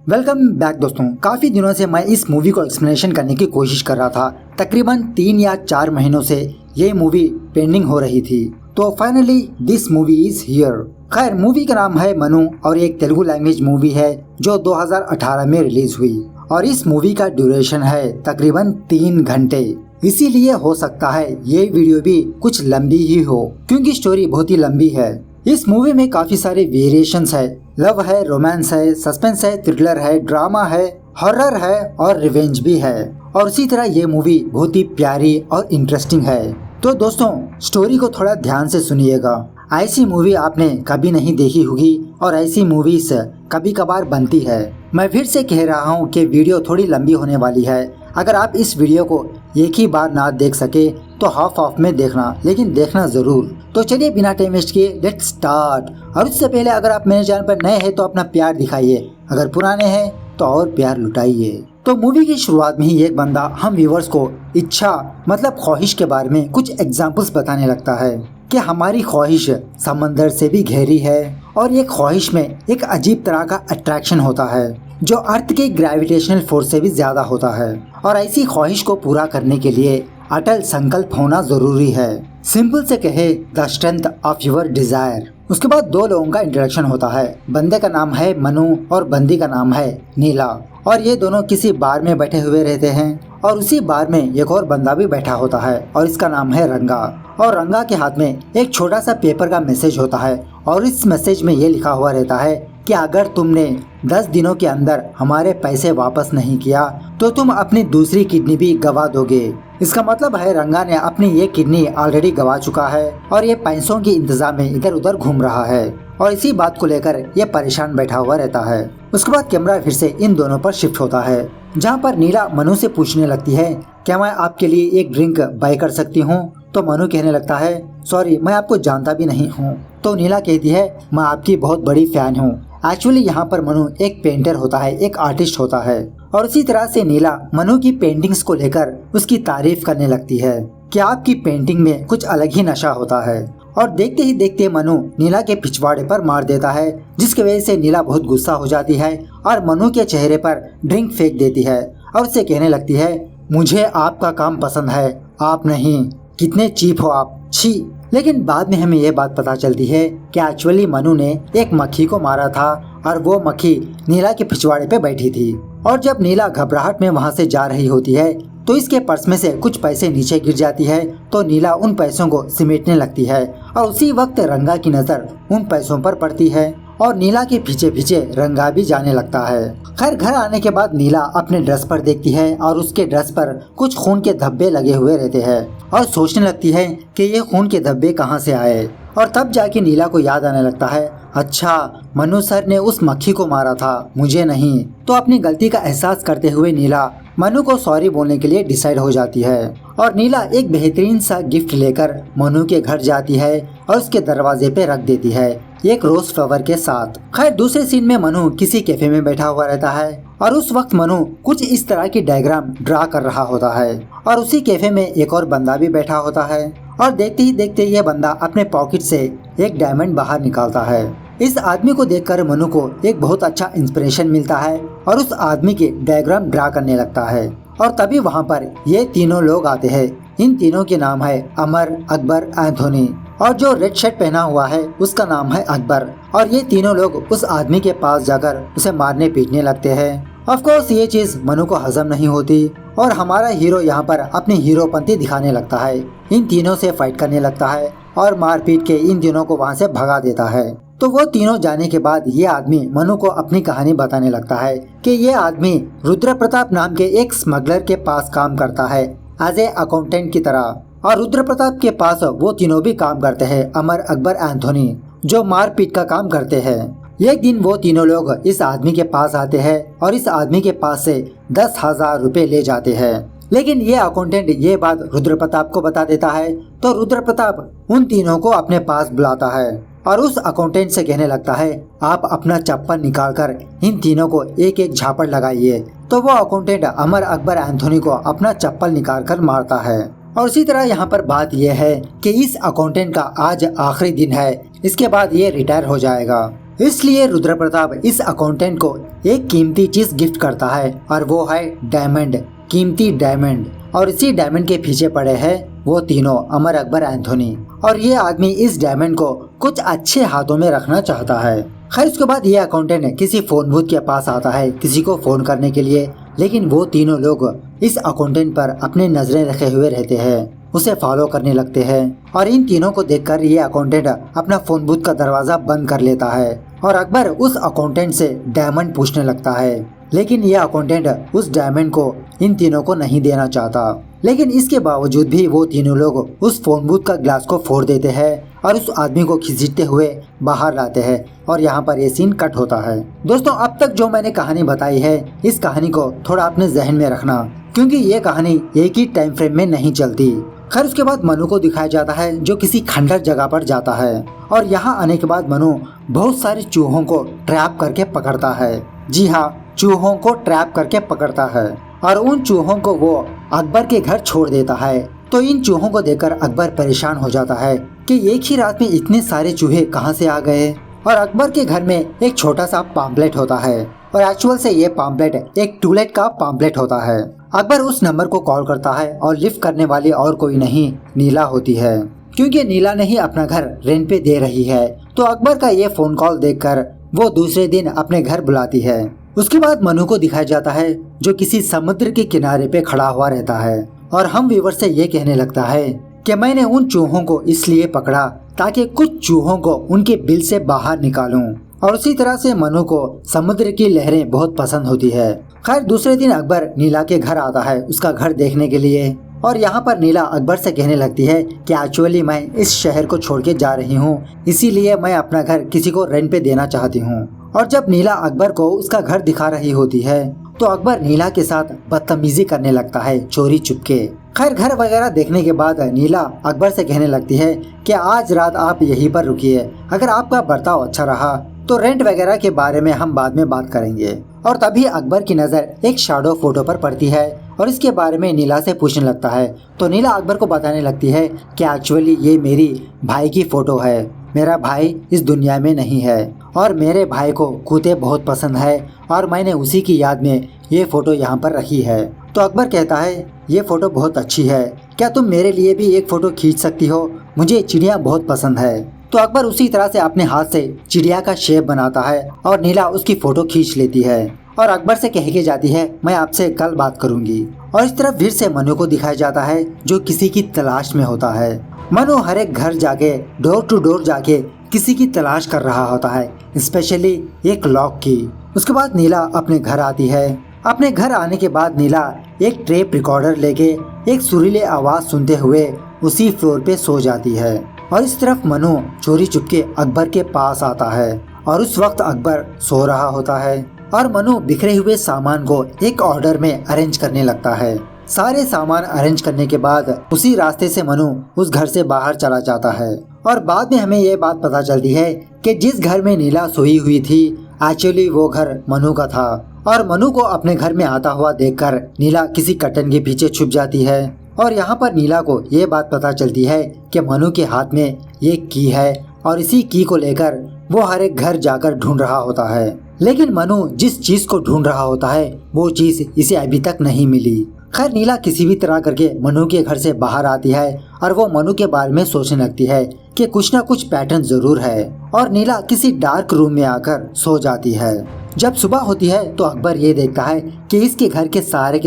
Welcome back दोस्तों। काफी दिनों से मैं इस मूवी को एक्सप्लेनेशन करने की कोशिश कर रहा था। तकरीबन 3 या 4 महीनों से ये मूवी पेंडिंग हो रही थी, तो finally this movie is here. खैर, मूवी का नाम है मनु और एक तेलुगु लैंग्वेज मूवी है जो 2018 में रिलीज हुई और इस मूवी का ड्यूरेशन है तकरीबन 3 घंटे। इसीलिए हो सकता है ये वीडियो भी कुछ लंबी ही हो, क्योंकि स्टोरी बहुत ही लंबी है। इस मूवी में काफी सारे वेरिएशंस है, लव है, रोमांस है, सस्पेंस है, थ्रिलर है, ड्रामा है, हॉरर है और रिवेंज भी है। और इसी तरह ये मूवी बहुत ही प्यारी और इंटरेस्टिंग है। तो दोस्तों, स्टोरी को थोड़ा ध्यान से सुनिएगा। ऐसी मूवी आपने कभी नहीं देखी होगी और ऐसी मूवीज कभी कभार बनती है। मैं फिर से कह रहा हूँ कि वीडियो थोड़ी लंबी होने वाली है। अगर आप इस वीडियो को एक ही बार ना देख सके तो हाफ ऑफ में देखना, लेकिन देखना जरूर। तो चलिए बिना टाइम वेस्ट किए लेट्स स्टार्ट। और उससे पहले अगर आप मेरे चैनल पर नए हैं तो अपना प्यार दिखाइए, अगर पुराने हैं तो और प्यार लुटाइए। तो मूवी की शुरुआत में ही एक बंदा हम व्यूवर्स को इच्छा मतलब ख्वाहिश के बारे में कुछ एग्जाम्पल्स बताने लगता है कि हमारी ख्वाहिश समंदर से भी गहरी है और ये ख्वाहिश में एक अजीब तरह का अट्रैक्शन होता है जो अर्थ के ग्रेविटेशनल फोर्स से भी ज्यादा होता है। और ऐसी ख्वाहिश को पूरा करने के लिए अटल संकल्प होना जरूरी है। सिंपल से कहे, the strength of your desire. उसके बाद 2 लोगों का इंट्रोडक्शन होता है। बंदे का नाम है मनु और बंदी का नाम है नीला। और ये दोनों किसी बार में बैठे हुए रहते हैं और उसी बार में एक और बंदा भी बैठा होता है और इसका नाम है रंगा। और रंगा के हाथ में एक छोटा सा पेपर का मैसेज होता है और इस मैसेज में ये लिखा हुआ रहता है कि अगर तुमने 10 दिनों के अंदर हमारे पैसे वापस नहीं किया तो तुम अपनी दूसरी किडनी भी गवा दोगे। इसका मतलब है रंगा ने अपनी ये किडनी ऑलरेडी गवा चुका है और ये पैसों के इंतजाम में इधर उधर घूम रहा है और इसी बात को लेकर ये परेशान बैठा हुआ रहता है। उसके बाद कैमरा फिर से इन दोनों पर शिफ्ट होता है, जहाँ पर नीला मनु से पूछने लगती है क्या मैं आपके लिए एक ड्रिंक बाय कर सकती हूँ। तो मनु कहने लगता है सॉरी, मैं आपको जानता भी नहीं हूँ। तो नीला कहती है मैं आपकी बहुत बड़ी फैन हूँ। एक्चुअली यहाँ पर मनु एक पेंटर होता है, एक आर्टिस्ट होता है। और इसी तरह से नीला मनु की पेंटिंग्स को लेकर उसकी तारीफ करने लगती है कि आपकी पेंटिंग में कुछ अलग ही नशा होता है। और देखते ही देखते मनु नीला के पिछवाड़े पर मार देता है, जिसकी वजह से नीला बहुत गुस्सा हो जाती है और मनु के चेहरे पर ड्रिंक फेंक देती है और उससे कहने लगती है मुझे आपका काम पसंद है, आप नहीं, कितने चीप हो आप, छी। लेकिन बाद में हमें ये बात पता चलती है कि एक्चुअली मनु ने एक मक्खी को मारा था और वो मक्खी नीला के पिछवाड़े पे बैठी थी। और जब नीला घबराहट में वहाँ से जा रही होती है तो इसके पर्स में से कुछ पैसे नीचे गिर जाती है, तो नीला उन पैसों को समेटने लगती है और उसी वक्त रंगा की नजर उन पैसों पर पड़ती है और नीला के पीछे पीछे रंगा भी जाने लगता है। खैर, घर आने के बाद नीला अपने ड्रेस पर देखती है और उसके ड्रेस पर कुछ खून के धब्बे लगे हुए रहते हैं और सोचने लगती है कि ये खून के धब्बे कहाँ से आए। और तब जाके नीला को याद आने लगता है अच्छा, मनु सर ने उस मक्खी को मारा था, मुझे नहीं। तो अपनी गलती का एहसास करते हुए नीला मनु को सॉरी बोलने के लिए डिसाइड हो जाती है और नीला एक बेहतरीन सा गिफ्ट लेकर मनु के घर जाती है और उसके दरवाजे पे रख देती है एक रोज फ्लावर के साथ। खैर, दूसरे सीन में मनु किसी कैफे में बैठा हुआ रहता है और उस वक्त मनु कुछ इस तरह की डायग्राम ड्रा कर रहा होता है और उसी कैफे में एक और बंदा भी बैठा होता है और देखते ही देखते ये बंदा अपने पॉकेट से एक डायमंड बाहर निकालता है। इस आदमी को देखकर मनु को एक बहुत अच्छा इंस्पिरेशन मिलता है और उस आदमी के डायग्राम ड्रा करने लगता है। और तभी वहाँ पर ये तीनों लोग आते हैं। इन तीनों के नाम है अमर, अकबर, एंथोनी और जो रेड शर्ट पहना हुआ है उसका नाम है अकबर। और ये तीनों लोग उस आदमी के पास जाकर उसे मारने पीटने लगते हैं। ऑफ कोर्स ये चीज मनु को हजम नहीं होती और हमारा हीरो यहाँ पर अपनी हीरोपंती दिखाने लगता है, इन तीनों से फाइट करने लगता है और मारपीट के इन तीनों को वहाँ से भगा देता है। तो वो तीनों जाने के बाद ये आदमी मनु को अपनी कहानी बताने लगता है कि ये आदमी रुद्र प्रताप नाम के एक स्मगलर के पास काम करता है एज ए अकाउंटेंट की तरह। और रुद्र प्रताप के पास वो तीनों भी काम करते हैं, अमर, अकबर, एंथोनी, जो मारपीट का काम करते हैं। एक दिन वो तीनों लोग इस आदमी के पास आते हैं और इस आदमी के पास से 10,000 रुपए ले जाते हैं। लेकिन ये अकाउंटेंट ये बात रुद्र प्रताप को बता देता है, तो रुद्र प्रताप उन तीनों को अपने पास बुलाता है और उस अकाउंटेंट से कहने लगता है आप अपना चप्पल निकालकर इन तीनों को एक एक झापड़ लगाइए। तो वो अकाउंटेंट अमर, अकबर, एंथोनी को अपना चप्पल निकालकर मारता है। और इसी तरह यहाँ पर बात यह है कि इस अकाउंटेंट का आज आखिरी दिन है, इसके बाद ये रिटायर हो जाएगा। इसलिए रुद्र प्रताप इस अकाउंटेंट को एक कीमती चीज गिफ्ट करता है और वो है डायमंड, कीमती डायमंड। और इसी डायमंड के पीछे पड़े हैं वो तीनों, अमर, अकबर, एंथोनी। और ये आदमी इस डायमंड को कुछ अच्छे हाथों में रखना चाहता है। खैर उसके बाद ये अकाउंटेंट किसी फोन बूथ के पास आता है किसी को फोन करने के लिए, लेकिन वो तीनों लोग इस अकाउंटेंट पर अपने नजरें रखे हुए रहते हैं, उसे फॉलो करने लगते हैं। और इन तीनों को देखकर ये अकाउंटेंट अपना फोन बूथ का दरवाजा बंद कर लेता है और अकबर उस अकाउंटेंट से डायमंड पूछने लगता है। लेकिन ये अकाउंटेंट उस डायमंड को इन तीनों को नहीं देना चाहता। लेकिन इसके बावजूद भी वो तीनों लोग उस फोन बूथ का ग्लास को फोड़ देते हैं और उस आदमी को खींचते हुए बाहर लाते हैं। और यहाँ पर ये सीन कट होता है। दोस्तों अब तक जो मैंने कहानी बताई है, इस कहानी को थोड़ा अपने जहन में रखना, क्योंकि ये कहानी एक ही टाइम फ्रेम में नहीं चलती। खैर उसके बाद मनु को दिखाया जाता है जो किसी खंडर जगह पर जाता है और यहाँ आने के बाद मनु बहुत सारे चूहों को ट्रैप करके पकड़ता है। जी हाँ, चूहों को ट्रैप करके पकड़ता है और उन चूहों को वो अकबर के घर छोड़ देता है। तो इन चूहों को देखकर अकबर परेशान हो जाता है कि एक ही रात में इतने सारे चूहे कहाँ से आ गए। और अकबर के घर में एक छोटा सा पम्पलेट होता है और एक्चुअल से ये पम्पलेट एक टूलेट का पम्पलेट होता है। अकबर उस नंबर को कॉल करता है और लिफ्ट करने वाली और कोई नहीं, नीला होती है, क्योंकि नीला नहीं अपना घर रेंट पे दे रही है। तो अकबर का ये फोन कॉल देखकर वो दूसरे दिन अपने घर बुलाती है। उसके बाद मनु को दिखाया जाता है जो किसी समुद्र के किनारे पे खड़ा हुआ रहता है और हम व्यूवर से ये कहने लगता है कि मैंने उन चूहों को इसलिए पकड़ा ताकि कुछ चूहों को उनके बिल से बाहर निकालूं। और उसी तरह से मनु को समुद्र की लहरें बहुत पसंद होती है। खैर दूसरे दिन अकबर नीला के घर आता है उसका घर देखने के लिए और यहाँ पर नीला अकबर से कहने लगती है कि एक्चुअली मैं इस शहर को छोड़ के जा रही हूँ, इसीलिए मैं अपना घर किसी को रेंट पे देना चाहती हूँ। और जब नीला अकबर को उसका घर दिखा रही होती है तो अकबर नीला के साथ बदतमीजी करने लगता है चोरी चुपके। खैर घर वगैरह देखने के बाद नीला अकबर से कहने लगती है कि आज रात आप यहीं पर रुकिए, अगर आपका बर्ताव अच्छा रहा तो रेंट वगैरह के बारे में हम बाद में बात करेंगे। और तभी अकबर की नज़र एक शैडो फोटो पर पड़ती है और इसके बारे में नीला से पूछने लगता है। तो नीला अकबर को बताने लगती है कि एक्चुअली ये मेरी भाई की फोटो है, मेरा भाई इस दुनिया में नहीं है और मेरे भाई को कूते बहुत पसंद है और मैंने उसी की याद में ये फोटो यहाँ पर रखी है। तो अकबर कहता है ये फोटो बहुत अच्छी है, क्या तुम मेरे लिए भी एक फोटो खींच सकती हो, मुझे चिड़िया बहुत पसंद है। तो अकबर उसी तरह से अपने हाथ से चिड़िया का शेप बनाता है और नीला उसकी फोटो खींच लेती है और अकबर से कह के जाती है मैं आपसे कल बात करूंगी। और इस तरफ फिर से मनु को दिखाया जाता है जो किसी की तलाश में होता है। मनु हर एक घर जाके डोर टू डोर जाके किसी की तलाश कर रहा होता है, स्पेशली एक लॉक की। उसके बाद नीला अपने घर आती है। अपने घर आने के बाद नीला एक टेप रिकॉर्डर लेके एक सुरीले आवाज सुनते हुए उसी फ्लोर पे सो जाती है। और इस तरफ मनु चोरी चुपके अकबर के पास आता है और उस वक्त अकबर सो रहा होता है और मनु बिखरे हुए सामान को एक ऑर्डर में अरेंज करने लगता है। सारे सामान अरेंज करने के बाद उसी रास्ते से मनु उस घर से बाहर चला जाता है और बाद में हमें ये बात पता चलती है कि जिस घर में नीला सोई हुई थी एक्चुअली वो घर मनु का था। और मनु को अपने घर में आता हुआ देखकर नीला किसी कर्टन के पीछे छुप जाती है और यहाँ पर नीला को ये बात पता चलती है कि मनु के हाथ में ये की है और इसी की को लेकर वो हर एक घर जाकर ढूंढ रहा होता है। लेकिन मनु जिस चीज को ढूंढ रहा होता है वो चीज इसे अभी तक नहीं मिली। खैर नीला किसी भी तरह करके मनु के घर से बाहर आती है और वो मनु के बारे में सोचने लगती है कि कुछ ना कुछ पैटर्न जरूर है और नीला किसी डार्क रूम में आकर सो जाती है। जब सुबह होती है तो अकबर ये देखता है कि इसके घर के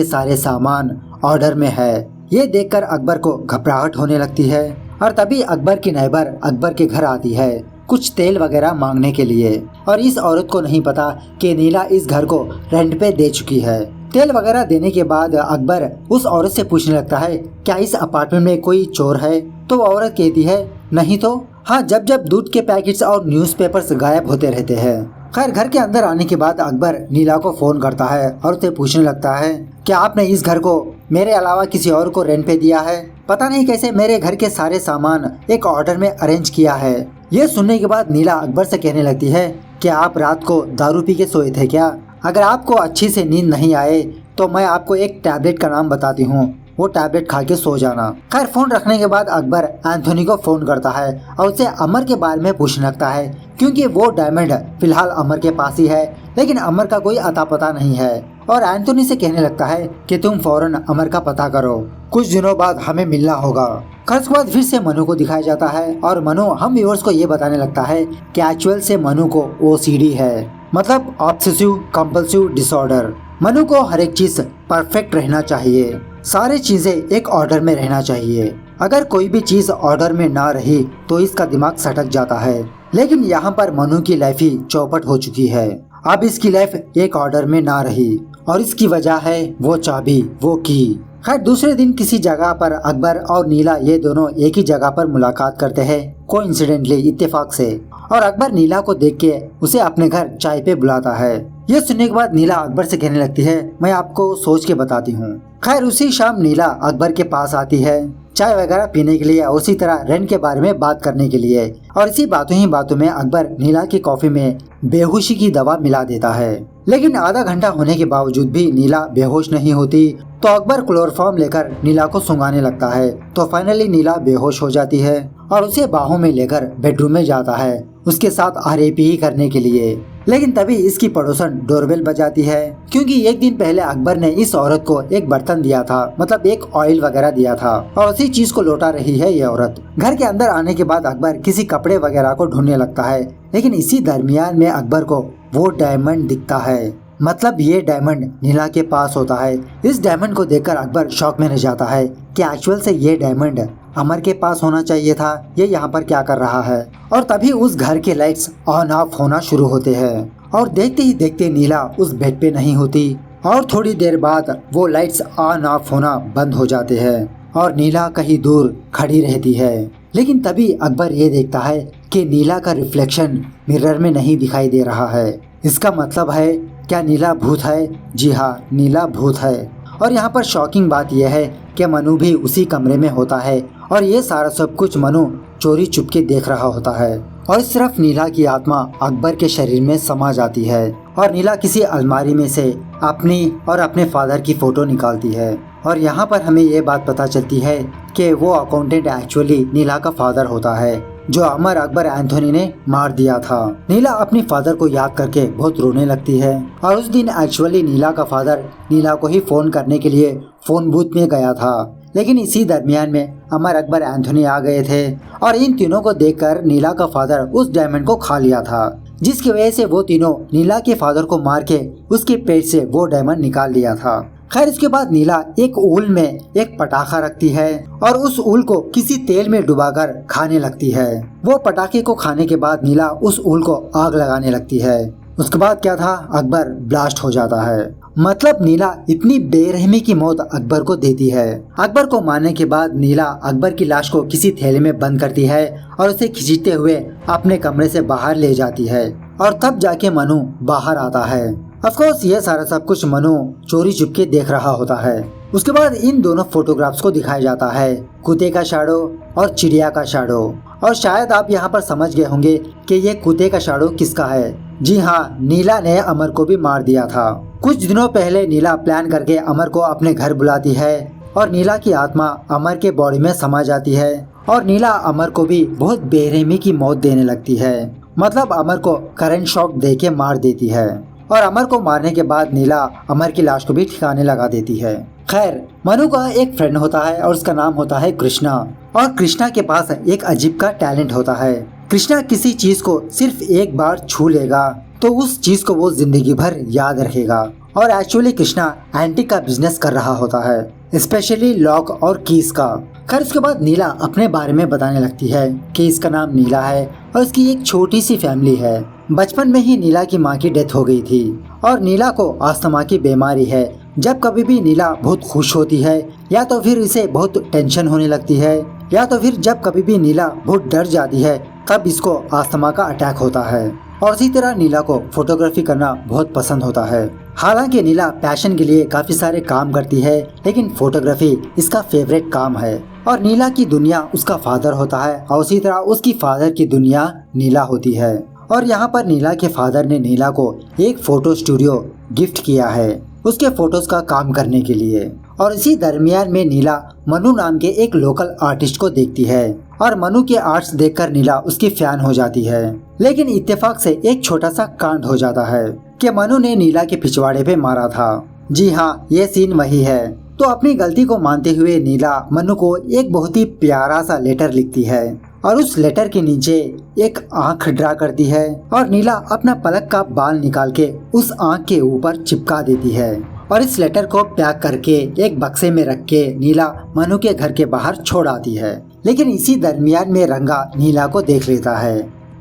सारे सामान ऑर्डर में है। ये देखकर अकबर को घबराहट होने लगती है और तभी अकबर की नेबर अकबर के घर आती है कुछ तेल वगैरह मांगने के लिए। और इस औरत को नहीं पता कि नीला इस घर को रेंट पे दे चुकी है। तेल वगैरह देने के बाद अकबर उस औरत से पूछने लगता है क्या इस अपार्टमेंट में कोई चोर है। तो वो औरत कहती है नहीं तो हाँ, जब जब दूध के पैकेट्स और न्यूज़पेपर्स गायब होते रहते हैं। खैर घर के अंदर आने के बाद अकबर नीला को फोन करता है और उसे पूछने लगता है क्या आपने इस घर को मेरे अलावा किसी और को रेंट पे दिया है, पता नहीं कैसे मेरे घर के सारे सामान एक ऑर्डर में अरेंज किया है। ये सुनने के बाद नीला अकबर से कहने लगती है कि आप रात को दारू पी के सोए थे क्या, अगर आपको अच्छी से नींद नहीं आए तो मैं आपको एक टैबलेट का नाम बताती हूँ, वो टैबलेट खा के सो जाना। खैर फोन रखने के बाद अकबर एंथोनी को फोन करता है और उसे अमर के बारे में पूछने लगता है क्योंकि वो डायमंड फिलहाल अमर के पास ही है, लेकिन अमर का कोई अता पता नहीं है। और एंथोनी से कहने लगता है कि तुम फौरन अमर का पता करो, कुछ दिनों बाद हमें मिलना होगा। खर्च के बाद फिर से मनु को दिखाया जाता है और मनु हम व्यूअर्स को ये बताने लगता है कि एक्चुअल से मनु को OCD है, मतलब ऑब्सेसिव कंपल्सिव डिसऑर्डर। मनु को हर एक चीज परफेक्ट रहना चाहिए, सारी चीजें एक ऑर्डर में रहना चाहिए। अगर कोई भी चीज ऑर्डर में ना रही तो इसका दिमाग सटक जाता है। लेकिन यहाँ पर मनु की लाइफ ही चौपट हो चुकी है। अब इसकी लाइफ एक ऑर्डर में ना रही और इसकी वजह है वो चाबी, वो की। खैर दूसरे दिन किसी जगह पर अकबर और नीला ये दोनों एक ही जगह पर मुलाकात करते हैं, कोइंसिडेंटली, इत्तेफाक से। और अकबर नीला को देख के उसे अपने घर चाय पे बुलाता है। ये सुनने के बाद नीला अकबर से कहने लगती है, मैं आपको सोच के बताती हूँ। खैर उसी शाम नीला अकबर के पास आती है चाय वगैरह पीने के लिए और उसी तरह रेंट के बारे में बात करने के लिए। और इसी बातों ही बातों में अकबर नीला की कॉफी में बेहोशी की दवा मिला देता है। लेकिन आधा घंटा होने के बावजूद भी नीला बेहोश नहीं होती, तो अकबर क्लोरोफॉर्म लेकर नीला को सुंघाने लगता है। तो फाइनली नीला बेहोश हो जाती है और उसे बाहों में लेकर बेडरूम में जाता है उसके साथ RAP करने के लिए। लेकिन तभी इसकी पड़ोसन डोरबेल बजाती है, क्योंकि एक दिन पहले अकबर ने इस औरत को एक बर्तन दिया था, मतलब एक ऑयल वगैरह दिया था, और उसी चीज को लौटा रही है ये औरत। घर के अंदर आने के बाद अकबर किसी कपड़े वगैरह को ढूंढने लगता है, लेकिन इसी दरमियान में अकबर को वो डायमंड दिखता है, मतलब ये डायमंड नीला के पास होता है। इस डायमंड को देखकर अकबर शॉक में रह जाता है कि एक्चुअल से ये डायमंड अमर के पास होना चाहिए था, ये यहाँ पर क्या कर रहा है। और तभी उस घर के लाइट्स ऑन ऑफ होना शुरू होते हैं और देखते ही देखते नीला उस बेड पे नहीं होती और थोड़ी देर बाद वो लाइट्स ऑन ऑफ होना बंद हो जाते हैं और नीला कहीं दूर खड़ी रहती है। लेकिन तभी अकबर ये देखता है कि नीला का रिफ्लेक्शन मिरर में नहीं दिखाई दे रहा है। इसका मतलब है क्या नीला भूत है? जी हाँ, नीला भूत है। और यहाँ पर शॉकिंग बात यह है कि मनु भी उसी कमरे में होता है और ये सारा सब कुछ मनु चोरी चुपके देख रहा होता है। और सिर्फ नीला की आत्मा अकबर के शरीर में समा जाती है और नीला किसी अलमारी में से अपनी और अपने फादर की फोटो निकालती है। और यहाँ पर हमें ये बात पता चलती है कि वो अकाउंटेंट एक्चुअली नीला का फादर होता है, जो अमर अकबर एंथोनी ने मार दिया था। नीला अपनी फादर को याद करके बहुत रोने लगती है और उस दिन एक्चुअली नीला का फादर नीला को ही फोन करने के लिए फोन बूथ में गया था। लेकिन इसी दरमियान में अमर अकबर एंथोनी आ गए थे और इन तीनों को देखकर नीला का फादर उस डायमंड को खा लिया था, जिसकी वजह से वो तीनों नीला के फादर को मार के उसके पेट से वो डायमंड निकाल लिया था। खैर इसके बाद नीला एक ऊल में एक पटाखा रखती है और उस ऊल को किसी तेल में डुबाकर खाने लगती है। वो पटाखे को खाने के बाद नीला उस ऊल को आग लगाने लगती है। उसके बाद क्या था, अकबर ब्लास्ट हो जाता है। मतलब नीला इतनी बेरहमी की मौत अकबर को देती है। अकबर को मारने के बाद नीला अकबर की लाश को किसी थैले में बंद करती है और उसे खींचते हुए अपने कमरे से बाहर ले जाती है और तब जाके मनु बाहर आता है। ऑफ कोर्स ये सारा सब कुछ मनु चोरी चुपके देख रहा होता है। उसके बाद इन दोनों फोटोग्राफ्स को दिखाया जाता है, कुत्ते का शैडो और चिड़िया का शैडो। और शायद आप यहाँ पर समझ गए होंगे कि ये कुत्ते का शैडो किसका है। जी हाँ, नीला ने अमर को भी मार दिया था। कुछ दिनों पहले नीला प्लान करके अमर को अपने घर बुलाती है और नीला की आत्मा अमर के बॉडी में समा जाती है और नीला अमर को भी बहुत बेरहमी की मौत देने लगती है। मतलब अमर को करंट शॉक दे के मार देती है और अमर को मारने के बाद नीला अमर की लाश को भी ठिकाने लगा देती है। खैर मनु का एक फ्रेंड होता है और उसका नाम होता है कृष्णा। और कृष्णा के पास एक अजीब का टैलेंट होता है। कृष्णा किसी चीज को सिर्फ एक बार छू लेगा तो उस चीज को वो जिंदगी भर याद रखेगा। और एक्चुअली कृष्णा एंटीक का बिजनेस कर रहा होता है, स्पेशली लॉक और कीज का। खैर उसके बाद नीला अपने बारे में बताने लगती है कि इसका नाम नीला है और इसकी एक छोटी सी फैमिली है। बचपन में ही नीला की माँ की डेथ हो गई थी और नीला को अस्थमा की बीमारी है। जब कभी भी नीला बहुत खुश होती है या तो फिर इसे बहुत टेंशन होने लगती है या तो फिर जब कभी भी नीला बहुत डर जाती है तब इसको अस्थमा का अटैक होता है। और इसी तरह नीला को फोटोग्राफी करना बहुत पसंद होता है। हालांकि नीला पैशन के लिए काफी सारे काम करती है, लेकिन फोटोग्राफी इसका फेवरेट काम है। और नीला की दुनिया उसका फादर होता है और उसी तरह उसकी फादर की दुनिया नीला होती है। और यहाँ पर नीला के फादर ने नीला को एक फोटो स्टूडियो गिफ्ट किया है उसके फोटोज का काम करने के लिए। और इसी दरमियान में नीला मनु नाम के एक लोकल आर्टिस्ट को देखती है और मनु के आर्ट्स देखकर नीला उसकी फैन हो जाती है। लेकिन इत्तेफाक से एक छोटा सा कांड हो जाता है कि मनु ने नीला के पिछवाड़े पे मारा था। जी हाँ, ये सीन वही है। तो अपनी गलती को मानते हुए नीला मनु को एक बहुत ही प्यारा सा लेटर लिखती है और उस लेटर के नीचे एक आंख ड्रा करती है और नीला अपना पलक का बाल निकाल के उस आंख के ऊपर चिपका देती है और इस लेटर को पैक करके एक बक्से में रख के नीला मनु के घर के बाहर छोड़ आती है। लेकिन इसी दरमियान में रंगा नीला को देख लेता है।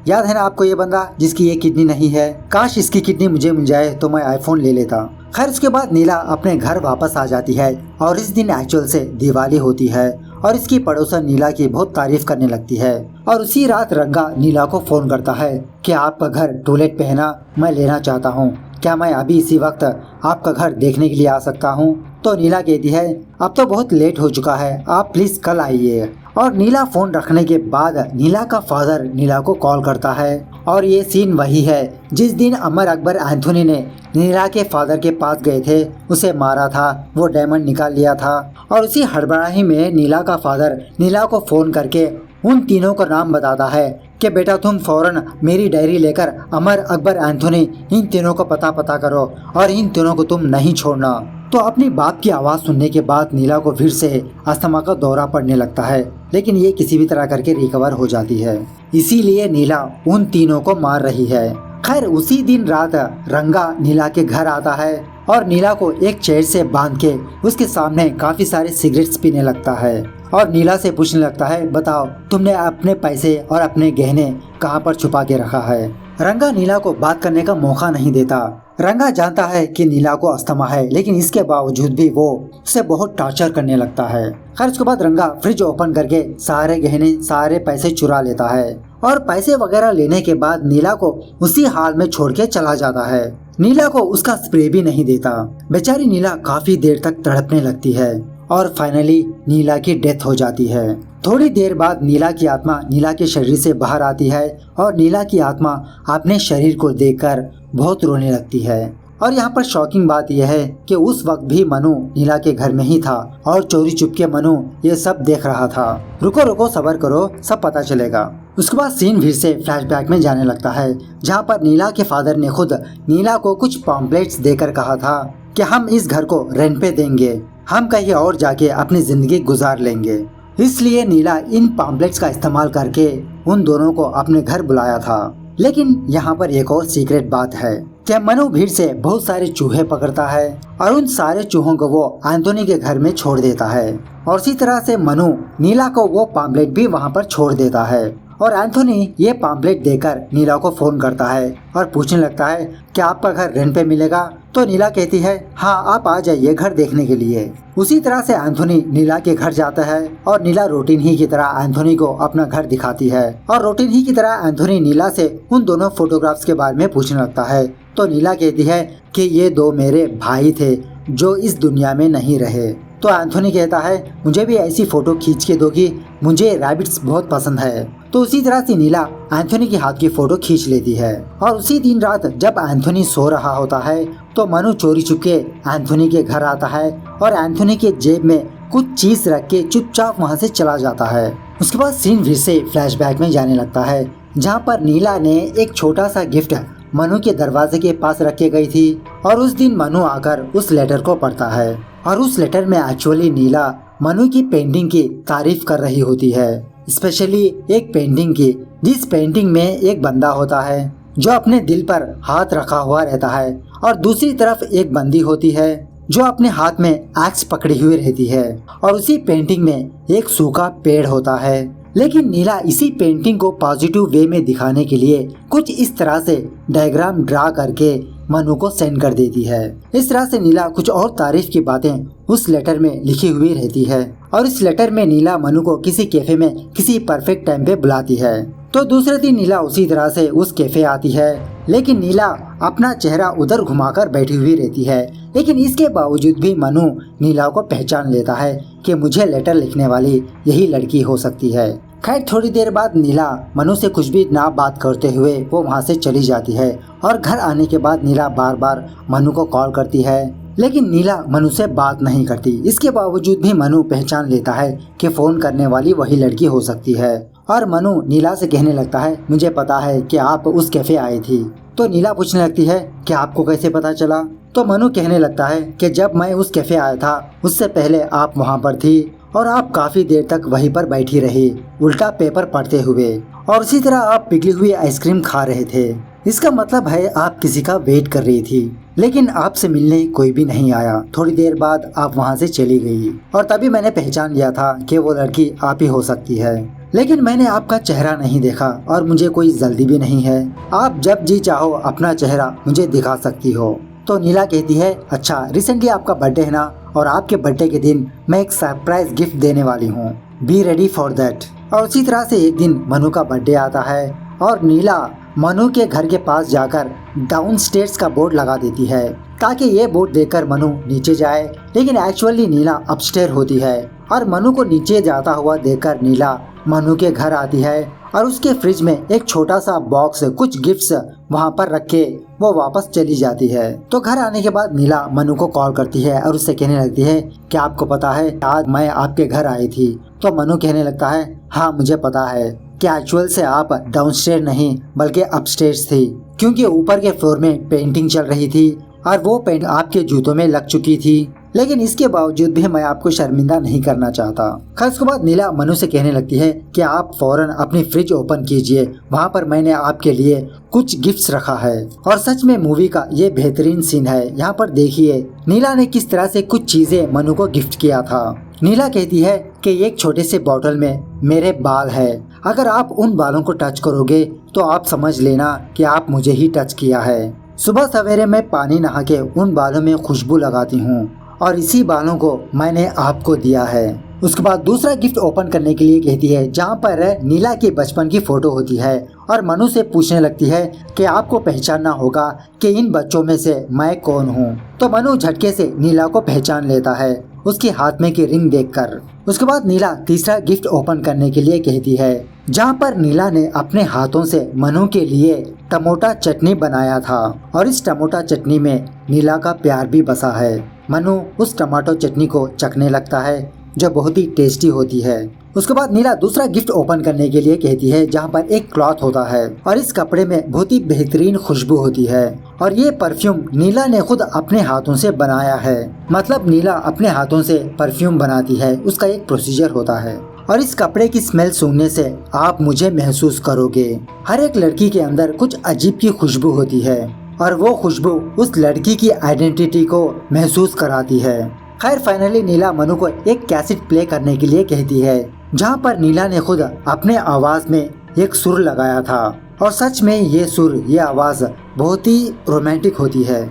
याद है ना आपको ये बंदा जिसकी ये किडनी नहीं है, काश इसकी किडनी मुझे मिल जाए तो मैं आईफोन ले लेता। खैर उसके बाद नीला अपने घर वापस आ जाती है और इस दिन एक्चुअल से दिवाली होती है और इसकी पड़ोसन नीला की बहुत तारीफ करने लगती है। और उसी रात रंगा नीला को फोन करता है कि आपका घर टॉयलेट पे है ना, मैं लेना चाहता हूँ, क्या मैं अभी इसी वक्त आपका घर देखने के लिए आ सकता हूँ? तो नीला कहती है अब तो बहुत लेट हो चुका है, आप प्लीज कल आइए। और नीला फोन रखने के बाद नीला का फादर नीला को कॉल करता है और ये सीन वही है जिस दिन अमर अकबर एंथोनी ने नीला के फादर के पास गए थे, उसे मारा था, वो डायमंड निकाल लिया था। और उसी हड़बड़ाहट में नीला का फादर नीला को फोन करके उन तीनों का नाम बताता है कि बेटा तुम फौरन मेरी डायरी लेकर अमर अकबर एंथोनी इन तीनों को पता करो और इन तीनों को तुम नहीं छोड़ना। तो अपनी बाप की आवाज़ सुनने के बाद नीला को फिर से अस्थमा का दौरा पड़ने लगता है, लेकिन ये किसी भी तरह करके रिकवर हो जाती है। इसीलिए नीला उन तीनों को मार रही है। खैर उसी दिन रात रंगा नीला के घर आता है और नीला को एक चेयर से बांध के उसके सामने काफी सारे सिगरेट्स पीने लगता है और नीला से पूछने लगता है बताओ तुमने अपने पैसे और अपने गहने कहाँ पर छुपा के रखा है। रंगा नीला को बात करने का मौका नहीं देता। रंगा जानता है कि नीला को अस्थमा है, लेकिन इसके बावजूद भी वो उसे बहुत टॉर्चर करने लगता है। खैर उसके बाद रंगा फ्रिज ओपन करके सारे गहने सारे पैसे चुरा लेता है और पैसे वगैरह लेने के बाद नीला को उसी हाल में छोड़ के चला जाता है। नीला को उसका स्प्रे भी नहीं देता। बेचारी नीला काफी देर तक तड़पने लगती है और फाइनली नीला की डेथ हो जाती है। थोड़ी देर बाद नीला की आत्मा नीला के शरीर से बाहर आती है और नीला की आत्मा अपने शरीर को देखकर बहुत रोने लगती है। और यहाँ पर शॉकिंग बात यह है कि उस वक्त भी मनु नीला के घर में ही था और चोरी चुपके मनु ये सब देख रहा था। रुको सब्र करो, सब पता चलेगा। उसके बाद सीन फिर से फ्लैशबैक में जाने लगता है, जहाँ पर नीला के फादर ने खुद नीला को कुछ पॉम्पलेट्स देकर कहा था कि हम इस घर को रेंट पे देंगे, हम कहीं और जाके अपनी जिंदगी गुजार लेंगे। इसलिए नीला इन पॉम्पलेट्स का इस्तेमाल करके उन दोनों को अपने घर बुलाया था। लेकिन यहाँ पर एक और सीक्रेट बात है कि मनु भीड़ से बहुत सारे चूहे पकड़ता है और उन सारे चूहों को वो एंथोनी के घर में छोड़ देता है और इसी तरह से मनु नीला को वो पॉम्पलेट भी वहाँ पर छोड़ देता है। और एंथोनी ये पॉम्पलेट देकर नीला को फोन करता है और पूछने लगता है कि आपका घर रेंट पे मिलेगा। तो नीला कहती है हाँ आप आ जाइए घर देखने के लिए। उसी तरह से एंथोनी नीला के घर जाता है और नीला रूटीन ही की तरह एंथोनी को अपना घर दिखाती है और रूटीन ही की तरह एंथोनी नीला से उन दोनों फोटोग्राफ्स के बारे में पूछने लगता है। तो नीला कहती है कि ये दो मेरे भाई थे जो इस दुनिया में नहीं रहे। तो एंथोनी कहता है मुझे भी ऐसी फोटो खींच के दोगी, मुझे रैबिट्स बहुत पसंद है। तो उसी तरह से नीला एंथोनी के हाथ की फोटो खींच लेती है। और उसी दिन रात जब एंथोनी सो रहा होता है तो मनु चोरी चुपके एंथोनी के घर आता है और एंथोनी के जेब में कुछ चीज रख के चुपचाप वहाँ से चला जाता है। उसके बाद सीन फिर से फ्लैशबैक में जाने लगता है, जहाँ पर नीला ने एक छोटा सा गिफ्ट मनु के दरवाजे के पास रख के गई थी और उस दिन मनु आकर उस लेटर को पढ़ता है और उस लेटर में एक्चुअली नीला मनु की पेंटिंग की तारीफ कर रही होती है, स्पेशली एक पेंटिंग की जिस पेंटिंग में एक बंदा होता है जो अपने दिल पर हाथ रखा हुआ रहता है और दूसरी तरफ एक बंदी होती है जो अपने हाथ में एक्स पकड़ी हुई रहती है और उसी पेंटिंग में एक सूखा पेड़ होता है। लेकिन नीला इसी पेंटिंग को पॉजिटिव वे में दिखाने के लिए कुछ इस तरह से डायग्राम ड्रा करके मनु को सेंड कर देती है। इस तरह से नीला कुछ और तारीफ की बातें उस लेटर में लिखी हुई रहती है और इस लेटर में नीला मनु को किसी कैफे में किसी परफेक्ट टाइम पे बुलाती है। तो दूसरे दिन नीला उसी तरह से उस कैफे आती है, लेकिन नीला अपना चेहरा उधर घुमाकर बैठी हुई रहती है। लेकिन इसके बावजूद भी मनु नीला को पहचान लेता है कि मुझे लेटर लिखने वाली यही लड़की हो सकती है। खैर थोड़ी देर बाद नीला मनु से कुछ भी ना बात करते हुए वो वहाँ से चली जाती है और घर आने के बाद नीला बार बार मनु को कॉल करती है, लेकिन नीला मनु से बात नहीं करती। इसके बावजूद भी मनु पहचान लेता है कि फोन करने वाली वही लड़की हो सकती है। और मनु नीला से कहने लगता है मुझे पता है कि आप उस कैफे आई थी। तो नीला पूछने लगती है कि आपको कैसे पता चला। तो मनु कहने लगता है कि जब मैं उस कैफे आया था उससे पहले आप वहाँ पर थी और आप काफी देर तक वहीं पर बैठी रही उल्टा पेपर पढ़ते हुए, और उसी तरह आप पिघली हुई आइसक्रीम खा रहे थे। इसका मतलब है आप किसी का वेट कर रही थी, लेकिन आपसे मिलने कोई भी नहीं आया। थोड़ी देर बाद आप वहाँ से चली गई और तभी मैंने पहचान लिया था कि वो लड़की आप ही हो सकती है। लेकिन मैंने आपका चेहरा नहीं देखा और मुझे कोई जल्दी भी नहीं है। आप जब जी चाहो अपना चेहरा मुझे दिखा सकती हो। तो नीला कहती है अच्छा, रिसेंटली आपका बर्थडे है ना, और आपके बर्थडे के दिन मैं एक सरप्राइज गिफ्ट देने वाली हूँ, बी रेडी फॉर दैट। और उसी तरह से एक दिन मनु का बर्थडे आता है और नीला मनु के घर के पास जाकर डाउन स्टेयर्स का बोर्ड लगा देती है ताकि ये बोर्ड देखकर मनु नीचे जाए, लेकिन एक्चुअली नीला अपस्टेयर होती है और मनु को नीचे जाता हुआ देखकर नीला मनु के घर आती है और उसके फ्रिज में एक छोटा सा बॉक्स कुछ गिफ्ट्स वहाँ पर रख के वो वापस चली जाती है। तो घर आने के बाद नीला मनु को कॉल करती है और उससे कहने लगती है कि आपको पता है आज मैं आपके घर आई थी। तो मनु कहने लगता है हाँ मुझे पता है कि एक्चुअल से आप डाउनस्टेयर नहीं बल्कि अपस्टेयर्स थी, क्योंकि ऊपर के फ्लोर में पेंटिंग चल रही थी और वो पेंट आपके जूतों में लग चुकी थी, लेकिन इसके बावजूद भी मैं आपको शर्मिंदा नहीं करना चाहता। खैर उसके बाद नीला मनु से कहने लगती है कि आप फौरन अपनी फ्रिज ओपन कीजिए, वहाँ पर मैंने आपके लिए कुछ गिफ्ट्स रखा है। और सच में मूवी का ये बेहतरीन सीन है। यहाँ पर देखिए नीला ने किस तरह से कुछ चीजें मनु को गिफ्ट किया था। नीला कहती है कि एक छोटे से बॉटल में मेरे बाल है, अगर आप उन बालों को टच करोगे तो आप समझ लेना कि आप मुझे ही टच किया है। सुबह सवेरे मैं पानी नहा के उन बालों में खुशबू लगाती हूँ और इसी बालों को मैंने आपको दिया है। उसके बाद दूसरा गिफ्ट ओपन करने के लिए कहती है, जहाँ पर नीला की बचपन की फोटो होती है और मनु से पूछने लगती है कि आपको पहचानना होगा कि इन बच्चों में से मैं कौन हूँ। तो मनु झटके से नीला को पहचान लेता है उसके हाथ में की रिंग देखकर। उसके बाद नीला तीसरा गिफ्ट ओपन करने के लिए कहती है, जहाँ पर नीला ने अपने हाथों से मनु के लिए टमोटा चटनी बनाया था और इस टमोटा चटनी में नीला का प्यार भी बसा है। मनु उस टमाटो चटनी को चखने लगता है जो बहुत ही टेस्टी होती है। उसके बाद नीला दूसरा गिफ्ट ओपन करने के लिए कहती है, जहाँ पर एक क्लॉथ होता है और इस कपड़े में बहुत ही बेहतरीन खुशबू होती है और ये परफ्यूम नीला ने खुद अपने हाथों से बनाया है। मतलब नीला अपने हाथों से परफ्यूम बनाती है, उसका एक प्रोसीजर होता है और इस कपड़े की स्मेल सूंघने से आप मुझे महसूस करोगे। हर एक लड़की के अंदर कुछ अजीब की खुशबू होती है और वो खुशबू उस लड़की की आइडेंटिटी को महसूस कराती है। खैर फाइनली नीला मनु को एक कैसेट प्ले करने के लिए कहती है, जहाँ पर नीला ने खुद अपने आवाज में एक सुर लगाया था और सच में ये सुर, ये आवाज बहुत ही रोमांटिक होती है।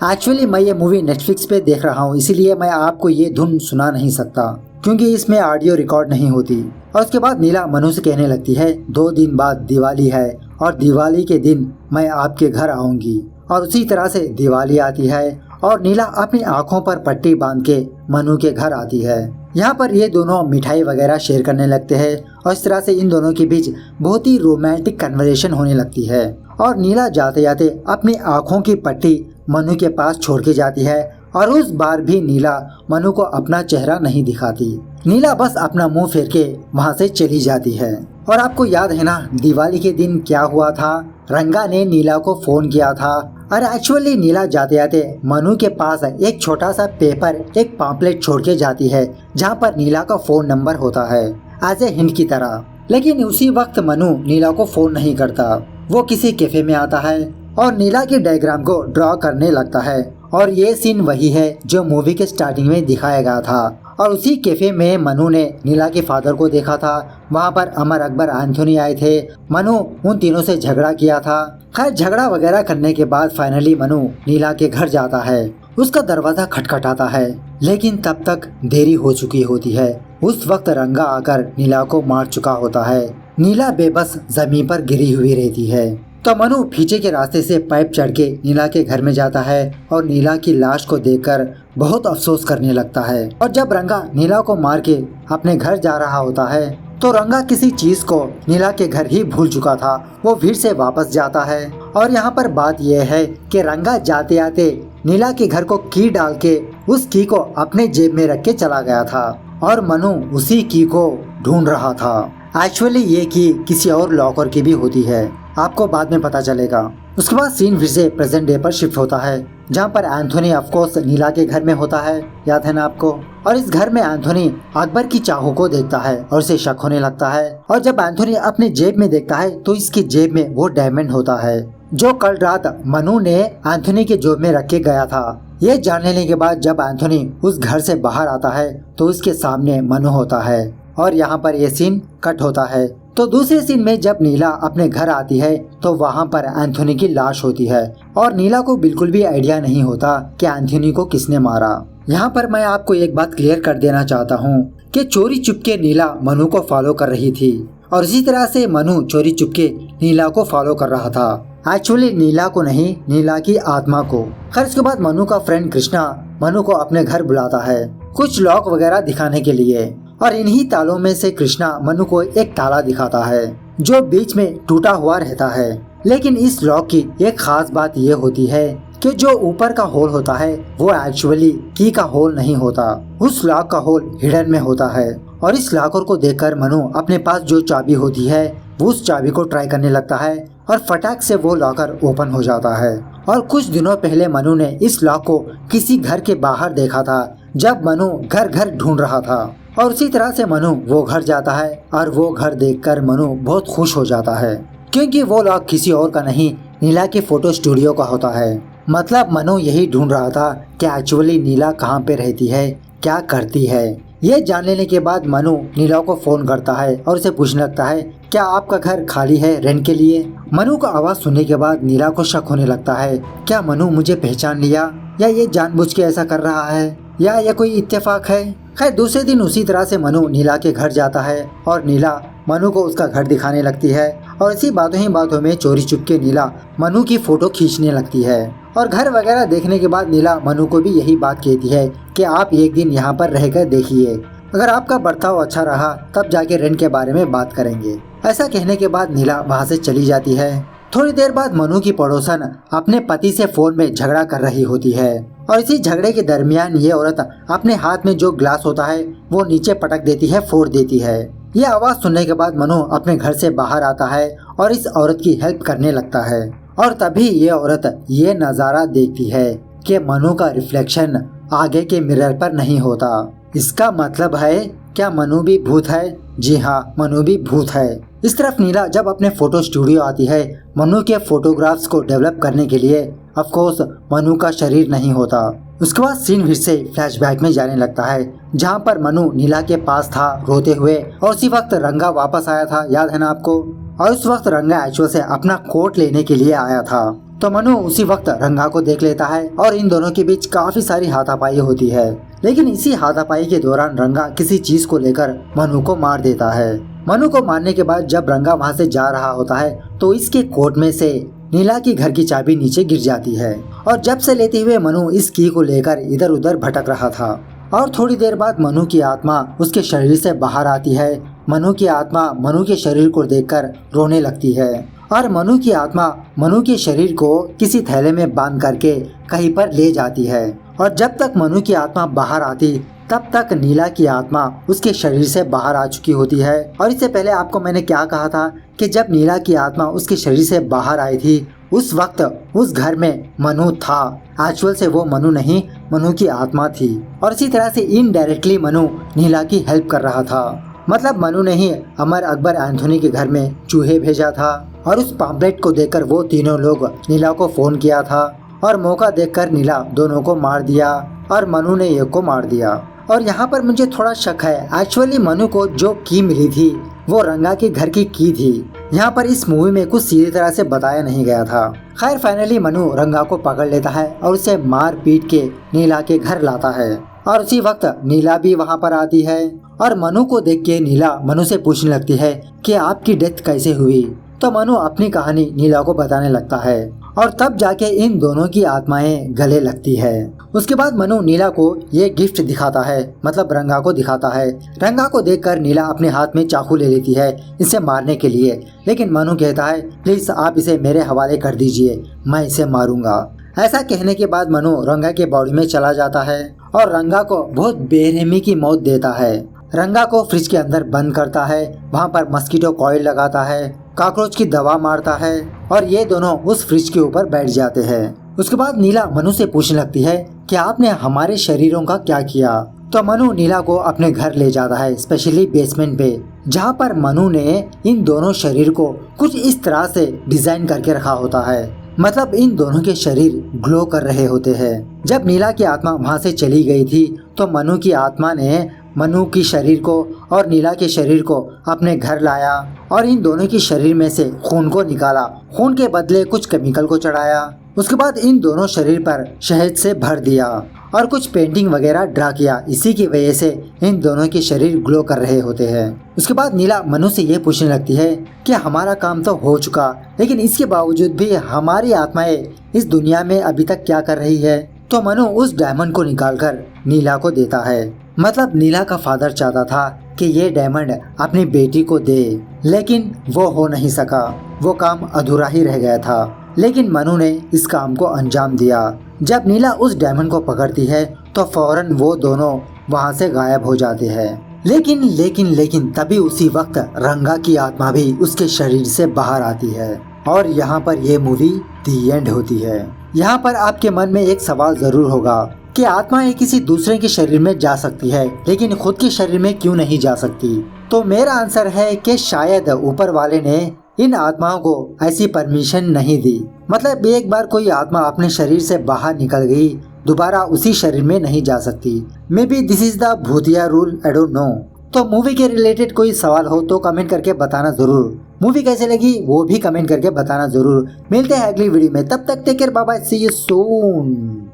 एक्चुअली मैं ये मूवी नेटफ्लिक्स पे देख रहा हूँ, इसीलिए मैं आपको ये धुन सुना नहीं सकता क्योंकि इसमें ऑडियो रिकॉर्ड नहीं होती। और उसके बाद नीला मनु से कहने लगती है, 2 दिन बाद दिवाली है और दिवाली के दिन मैं आपके घर आऊंगी। और उसी तरह से दिवाली आती है और नीला अपनी आंखों पर पट्टी बांध के मनु के घर आती है। यहाँ पर ये दोनों मिठाई वगैरह शेयर करने लगते हैं और इस तरह से इन दोनों के बीच बहुत ही रोमांटिक कन्वर्सेशन होने लगती है। और नीला जाते जाते अपनी आंखों की पट्टी मनु के पास छोड़ के जाती है और उस बार भी नीला मनु को अपना चेहरा नहीं दिखाती। नीला बस अपना मुंह फेर के वहाँ से चली जाती है। और आपको याद है ना दिवाली के दिन क्या हुआ था? रंगा ने नीला को फोन किया था और एक्चुअली नीला जाते जाते मनु के पास एक छोटा सा पेपर, एक पम्पलेट छोड़ के जाती है जहाँ पर नीला का फोन नंबर होता है एज ए हिंट की तरह। लेकिन उसी वक्त मनु नीला को फोन नहीं करता, वो किसी कैफे में आता है और नीला के डायग्राम को ड्रॉ करने लगता है। और ये सीन वही है जो मूवी के स्टार्टिंग में दिखाया गया था और उसी कैफे में मनु ने नीला के फादर को देखा था। वहाँ पर अमर अकबर एंथोनी आए थे। मनु उन तीनों से झगड़ा किया था। खैर झगड़ा वगैरह करने के बाद फाइनली मनु नीला के घर जाता है। उसका दरवाजा खटखटाता है लेकिन तब तक देरी हो चुकी होती है। उस वक्त रंगा आकर नीला को मार चुका होता है। नीला बेबस जमीन पर गिरी हुई रहती है। तो मनु पीछे के रास्ते से पाइप चढ़ के नीला के घर में जाता है और नीला की लाश को देखकर बहुत अफसोस करने लगता है। और जब रंगा नीला को मार के अपने घर जा रहा होता है तो रंगा किसी चीज को नीला के घर ही भूल चुका था। वो फिर से वापस जाता है और यहाँ पर बात यह है कि रंगा जाते आते नीला के घर को की डाल के उस की को अपने जेब में रख के चला गया था और मनु उसी की को ढूंढ रहा था। एक्चुअली ये की किसी और लॉकर की भी होती है, आपको बाद में पता चलेगा। उसके बाद सीन फिर से प्रेजेंट डे पर शिफ्ट होता है, जहाँ पर एंथोनी ऑफ कोर्स नीला के घर में होता है, याद है ना आपको। और इस घर में एंथोनी अकबर की चाहों को देखता है और उसे शक होने लगता है। और जब एंथोनी अपने जेब में देखता है तो इसकी जेब में वो डायमंड होता है जो कल रात मनु ने एंथोनी के जेब में रख के गया था। ये जान लेने के बाद जब एंथोनी उस घर से बाहर आता है तो उसके सामने मनु होता है और यहाँ पर ये सीन कट होता है। तो दूसरे सीन में जब नीला अपने घर आती है तो वहाँ पर एंथोनी की लाश होती है और नीला को बिल्कुल भी आइडिया नहीं होता कि एंथोनी को किसने मारा। यहाँ पर मैं आपको एक बात क्लियर कर देना चाहता हूँ कि चोरी चुपके नीला मनु को फॉलो कर रही थी और इसी तरह से मनु चोरी चुपके नीला को फॉलो कर रहा था। एक्चुअली नीला को नहीं, नीला की आत्मा को। खैर उसके बाद मनु का फ्रेंड कृष्णा मनु को अपने घर बुलाता है कुछ लॉक वगैरह दिखाने के लिए और इन्हीं तालों में से कृष्णा मनु को एक ताला दिखाता है जो बीच में टूटा हुआ रहता है। लेकिन इस लॉक की एक खास बात ये होती है कि जो ऊपर का होल होता है वो एक्चुअली की का होल नहीं होता, उस लॉक का होल हिडन में होता है। और इस लॉकर को देखकर मनु अपने पास जो चाबी होती है वो उस चाबी को ट्राई करने लगता है और फटाक से वो लॉकर ओपन हो जाता है। और कुछ दिनों पहले मनु ने इस लॉक को किसी घर के बाहर देखा था जब मनु घर घर ढूंढ रहा था और उसी तरह से मनु वो घर जाता है और वो घर देखकर मनु बहुत खुश हो जाता है क्योंकि वो लॉक किसी और का नहीं, नीला के फोटो स्टूडियो का होता है। मतलब मनु यही ढूंढ रहा था कि एक्चुअली नीला कहाँ पे रहती है, क्या करती है। ये जान लेने के बाद मनु नीला को फोन करता है और उसे पूछने लगता है क्या आपका घर खाली है रेंट के लिए। मनु का आवाज सुनने के बाद नीला को शक होने लगता है क्या मनु मुझे पहचान लिया या ये जानबूझ के ऐसा कर रहा है या ये कोई इत्तेफाक है। खैर दूसरे दिन उसी तरह से मनु नीला के घर जाता है और नीला मनु को उसका घर दिखाने लगती है और इसी बातों ही बातों में चोरी चुपके नीला मनु की फोटो खींचने लगती है। और घर वगैरह देखने के बाद नीला मनु को भी यही बात कहती है कि आप एक दिन यहाँ पर रहकर देखिए, अगर आपका बर्ताव अच्छा रहा तब जाके रेंट के बारे में बात करेंगे। ऐसा कहने के बाद नीला वहाँ से चली जाती है। थोड़ी देर बाद मनु की पड़ोसन अपने पति से फोन में झगड़ा कर रही होती है और इसी झगड़े के दरमियान ये औरत अपने हाथ में जो ग्लास होता है वो नीचे पटक देती है, फोड़ देती है। ये आवाज सुनने के बाद मनु अपने घर से बाहर आता है और इस औरत की हेल्प करने लगता है। और तभी ये औरत ये नजारा देखती है कि मनु का रिफ्लेक्शन आगे के मिरर पर नहीं होता। इसका मतलब है क्या मनु भी भूत है? जी हाँ, मनु भी भूत है। इस तरफ नीला जब अपने फोटो स्टूडियो आती है मनु के फोटोग्राफ्स को डेवलप करने के लिए, ऑफ कोर्स मनु का शरीर नहीं होता। उसके बाद सीन फिर से फ्लैशबैक में जाने लगता है जहाँ पर मनु नीला के पास था रोते हुए और उसी वक्त रंगा वापस आया था, याद है ना आपको। और उस वक्त रंगा एक्चुअल से अपना कोट लेने के लिए आया था तो मनु उसी वक्त रंगा को देख लेता है और इन दोनों के बीच काफी सारी हाथापाई होती है। लेकिन इसी हाथापाई के दौरान रंगा किसी चीज को लेकर मनु को मार देता है। मनु को मारने के बाद जब रंगा वहाँ से जा रहा होता है तो इसके कोट में से नीला की घर की चाबी नीचे गिर जाती है और जब से लेते हुए मनु इस की को लेकर इधर उधर भटक रहा था। और थोड़ी देर बाद मनु की आत्मा उसके शरीर से बाहर आती है। मनु की आत्मा मनु के शरीर को देखकर रोने लगती है और मनु की आत्मा मनु के शरीर को किसी थैले में बांध करके कहीं पर ले जाती है। और जब तक मनु की आत्मा बाहर आती तब तक नीला की आत्मा उसके शरीर से बाहर आ चुकी होती है। और इससे पहले आपको मैंने क्या कहा था कि जब नीला की आत्मा उसके शरीर से बाहर आई थी उस वक्त उस घर में मनु था। एक्चुअल से वो मनु नहीं, मनु की आत्मा थी। और इसी तरह से इनडायरेक्टली मनु नीला की हेल्प कर रहा था। मतलब मनु ने ही अमर अकबर एंथोनी के घर में चूहे भेजा था और उस पम्पलेट को देखकर वो तीनों लोग नीला को फोन किया था और मौका देखकर नीला दोनों को मार दिया और मनु ने एक को मार दिया। और यहाँ पर मुझे थोड़ा शक है, एक्चुअली मनु को जो की मिली थी वो रंगा के घर की थी। यहाँ पर इस मूवी में कुछ सीधी तरह से बताया नहीं गया था। खैर फाइनली मनु रंगा को पकड़ लेता है और उसे मार पीट के नीला के घर लाता है और उसी वक्त नीला भी वहाँ पर आती है और मनु को देख के नीला मनु से पूछने लगती है कि आपकी डेथ कैसे हुई। तो मनु अपनी कहानी नीला को बताने लगता है और तब जाके इन दोनों की आत्माएं गले लगती है। उसके बाद मनु नीला को ये गिफ्ट दिखाता है, मतलब रंगा को दिखाता है। रंगा को देखकर नीला अपने हाथ में चाकू ले लेती है इसे मारने के लिए, लेकिन मनु कहता है प्लीज आप इसे मेरे हवाले कर दीजिए, मैं इसे मारूंगा। ऐसा कहने के बाद मनु रंगा के बॉडी में चला जाता है और रंगा को बहुत बेरहमी की मौत देता है रंगा को फ्रिज के अंदर बंद करता है, वहाँ पर मस्कीटो कॉइल लगाता है, कॉकरोच की दवा मारता है और ये दोनों उस फ्रिज के ऊपर बैठ जाते हैं। उसके बाद नीला मनु से पूछने लगती है कि आपने हमारे शरीरों का क्या किया। तो मनु नीला को अपने घर ले जाता है, स्पेशली बेसमेंट पे, जहाँ पर मनु ने इन दोनों शरीर को कुछ इस तरह से डिजाइन करके रखा होता है, मतलब इन दोनों के शरीर ग्लो कर रहे होते हैं। जब नीला की आत्मा वहाँ से चली गई थी तो मनु की आत्मा ने मनु की शरीर को और नीला के शरीर को अपने घर लाया और इन दोनों की शरीर में से खून को निकाला, खून के बदले कुछ केमिकल को चढ़ाया। उसके बाद इन दोनों शरीर पर शहद से भर दिया और कुछ पेंटिंग वगैरह ड्रा किया। इसी की वजह से इन दोनों के शरीर ग्लो कर रहे होते हैं। उसके बाद नीला मनु से ये पूछने लगती है कि हमारा काम तो हो चुका, लेकिन इसके बावजूद भी हमारी आत्माएं इस दुनिया में अभी तक क्या कर रही है। तो मनु उस डायमंड को निकालकर नीला को देता है। मतलब नीला का फादर चाहता था कि ये डायमंड अपनी बेटी को दे, लेकिन वो हो नहीं सका, वो काम अधूरा ही रह गया था। लेकिन मनु ने इस काम को अंजाम दिया। जब नीला उस डायमंड को पकड़ती है तो फौरन वो दोनों वहाँ से गायब हो जाते हैं। लेकिन तभी उसी वक्त रंगा की आत्मा भी उसके शरीर से बाहर आती है और यहाँ पर ये मूवी दी एंड होती है। यहाँ पर आपके मन में एक सवाल जरूर होगा कि आत्माएं किसी दूसरे के शरीर में जा सकती है, लेकिन खुद के शरीर में क्यों नहीं जा सकती। तो मेरा आंसर है कि शायद ऊपर वाले ने इन आत्माओं को ऐसी परमिशन नहीं दी। मतलब एक बार कोई आत्मा अपने शरीर से बाहर निकल गई, दोबारा उसी शरीर में नहीं जा सकती। May be this is the भूतिया रूल, आई डोंट नो। तो मूवी के रिलेटेड कोई सवाल हो तो कमेंट करके बताना जरूर। मूवी कैसे लगी वो भी कमेंट करके बताना जरूर। मिलते हैं अगली वीडियो में, तब तक take care, bye bye, see you soon.